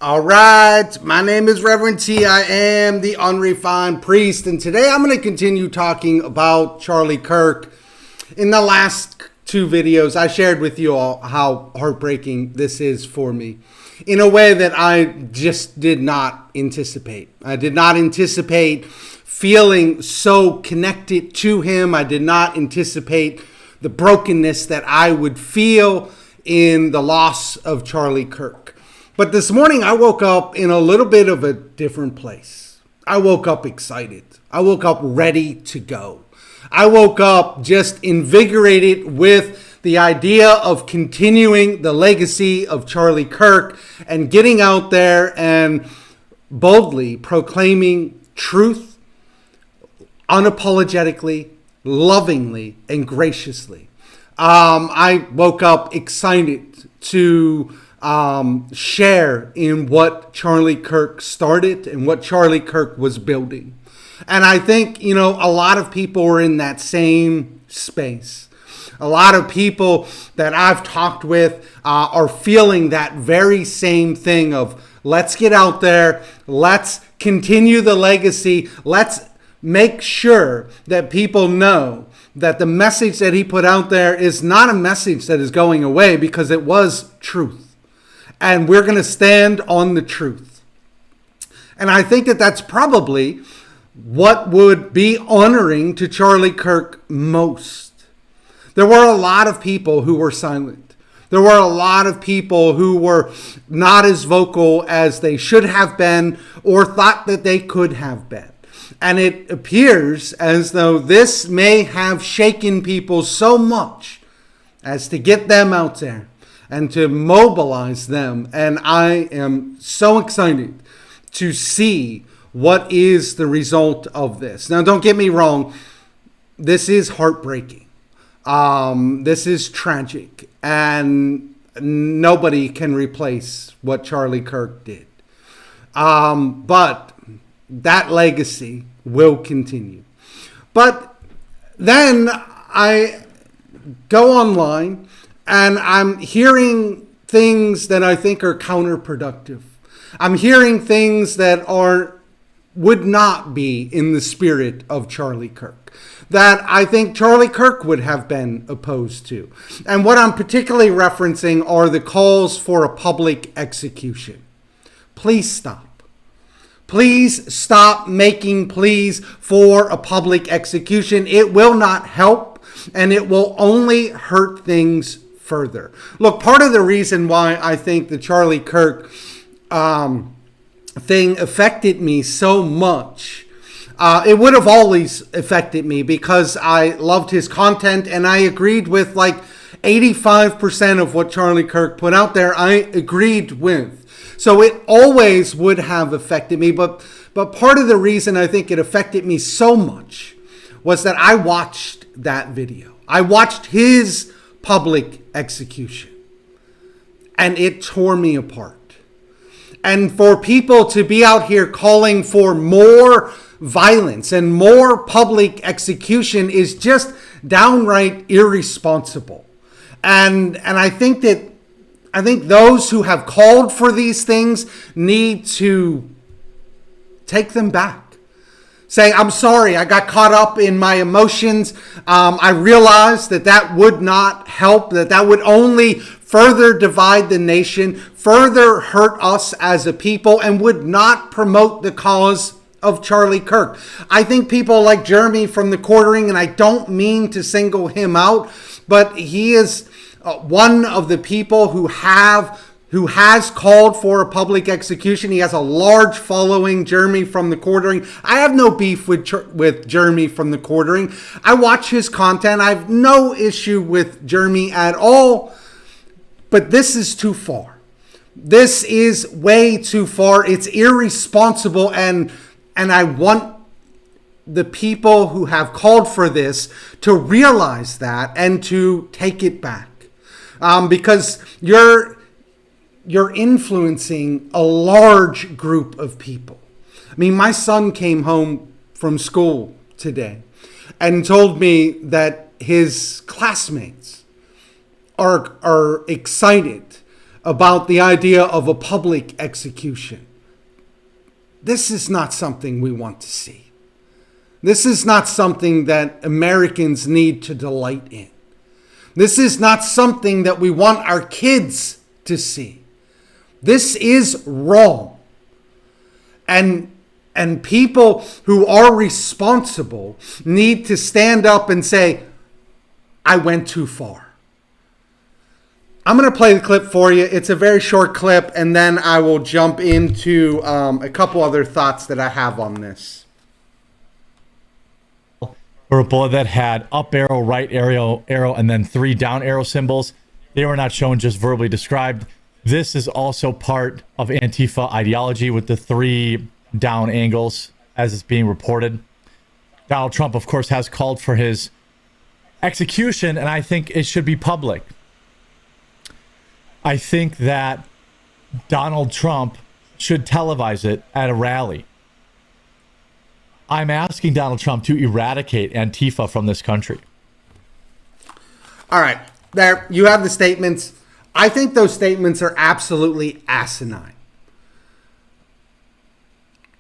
All right, my name is Reverend T. I am the unrefined priest, and today I'm going to continue talking about Charlie Kirk. In the last two videos, I shared with you all how heartbreaking this is for me in a way that I just did not anticipate. I did not anticipate feeling so connected to him. I did not anticipate the brokenness that I would feel in the loss of Charlie Kirk. But this morning I woke up in a little bit of a different place. I woke up excited. I woke up ready to go. I woke up just invigorated with the idea of continuing the legacy of Charlie Kirk and getting out there and boldly proclaiming truth, unapologetically, lovingly, and graciously. I woke up excited to share in what Charlie Kirk started and what Charlie Kirk was building. And I think, a lot of people are in that same space. A lot of people that I've talked with are feeling that very same thing of let's get out there, let's continue the legacy, let's make sure that people know that the message that he put out there is not a message that is going away because it was truth. And we're going to stand on the truth. And I think that that's probably what would be honoring to Charlie Kirk most. There were a lot of people who were silent. There were a lot of people who were not as vocal as they should have been or thought that they could have been. And it appears as though this may have shaken people so much as to get them out there and to mobilize them. And I am so excited to see what is the result of this. Now, don't get me wrong. This is heartbreaking. This is tragic. And nobody can replace what Charlie Kirk did. But that legacy will continue. But then I go online and I'm hearing things that I think are counterproductive. I'm hearing things that would not be in the spirit of Charlie Kirk, that I think Charlie Kirk would have been opposed to. And what I'm particularly referencing are the calls for a public execution. Please stop. Please stop making pleas for a public execution. It will not help, and it will only hurt things further. Look, part of the reason why I think the Charlie Kirk thing affected me so much, it would have always affected me because I loved his content and I agreed with like 85% of what Charlie Kirk put out there. I agreed with. So it always would have affected me. But part of the reason I think it affected me so much was that I watched that video. I watched his public execution. And it tore me apart. And for people to be out here calling for more violence and more public execution is just downright irresponsible. And I think those who have called for these things need to take them back. Say, I'm sorry, I got caught up in my emotions. I realized that would not help, that would only further divide the nation, further hurt us as a people, and would not promote the cause of Charlie Kirk. I think people like Jeremy from the Quartering, and I don't mean to single him out, but he is one of the people who has called for a public execution. He has a large following, Jeremy from the Quartering. I have no beef with Jeremy from the Quartering. I watch his content. I have no issue with Jeremy at all. But this is too far. This is way too far. It's irresponsible. And I want the people who have called for this to realize that and to take it back. Because you're influencing a large group of people. I mean, my son came home from school today and told me that his classmates are excited about the idea of a public execution. This is not something we want to see. This is not something that Americans need to delight in. This is not something that we want our kids to see. This is wrong. And people who are responsible need to stand up and say, I went too far. I'm going to play the clip for you. It's a very short clip, and then I will jump into a couple other thoughts that I have on this. For a bullet that had up arrow, right arrow, and then 3 down arrow symbols. They were not shown, just verbally described. This is also part of Antifa ideology with the 3 down angles as it's being reported. Donald Trump, of course, has called for his execution, and I think it should be public. I think that Donald Trump should televise it at a rally. I'm asking Donald Trump to eradicate Antifa from this country. All right, there you have the statements. I think those statements are absolutely asinine.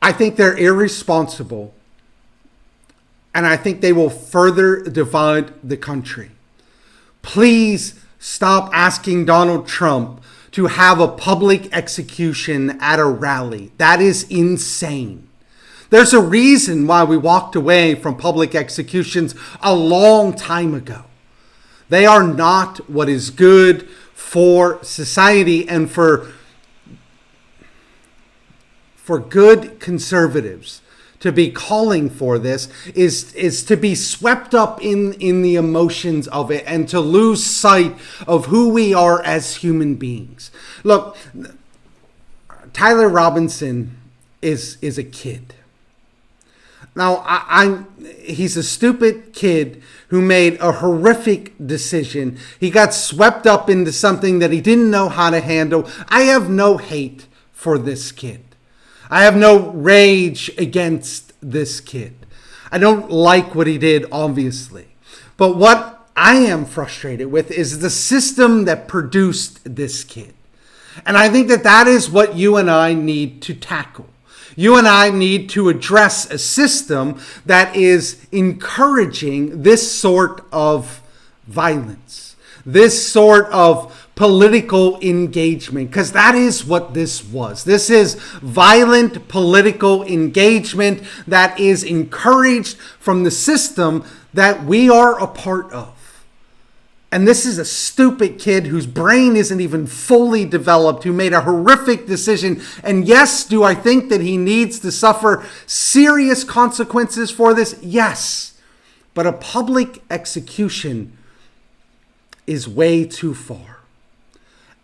I think they're irresponsible, and I think they will further divide the country. Please stop asking Donald Trump to have a public execution at a rally. That is insane. There's a reason why we walked away from public executions a long time ago. They are not what is good for society, and for good conservatives to be calling for this is to be swept up in the emotions of it and to lose sight of who we are as human beings. Look, Tyler Robinson is a kid. Now, he's a stupid kid who made a horrific decision. He got swept up into something that he didn't know how to handle. I have no hate for this kid. I have no rage against this kid. I don't like what he did, obviously. But what I am frustrated with is the system that produced this kid. And I think that is what you and I need to tackle. You and I need to address a system that is encouraging this sort of violence, this sort of political engagement, because that is what this was. This is violent political engagement that is encouraged from the system that we are a part of. And this is a stupid kid whose brain isn't even fully developed, who made a horrific decision. And yes, do I think that he needs to suffer serious consequences for this? Yes. But a public execution is way too far.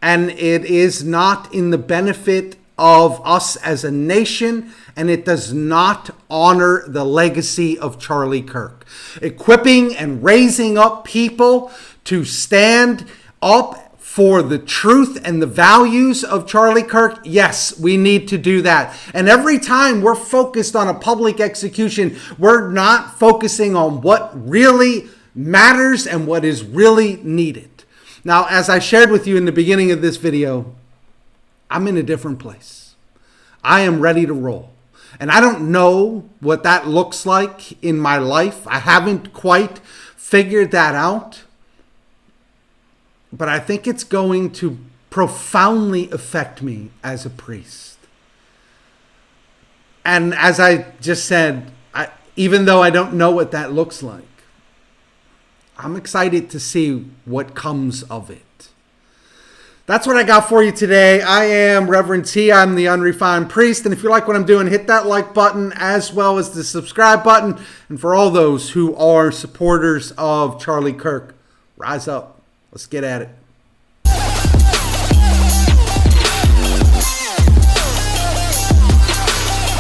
And it is not in the benefit of us as a nation, and it does not honor the legacy of Charlie Kirk. Equipping and raising up people to stand up for the truth and the values of Charlie Kirk, yes, we need to do that. And every time we're focused on a public execution, we're not focusing on what really matters and what is really needed. Now, as I shared with you in the beginning of this video, I'm in a different place. I am ready to roll. And I don't know what that looks like in my life. I haven't quite figured that out. But I think it's going to profoundly affect me as a priest. And as I just said, even though I don't know what that looks like, I'm excited to see what comes of it. That's what I got for you today. I am Reverend T. I'm the Unrefined Priest. And if you like what I'm doing, hit that like button as well as the subscribe button. And for all those who are supporters of Charlie Kirk, rise up. Let's get at it.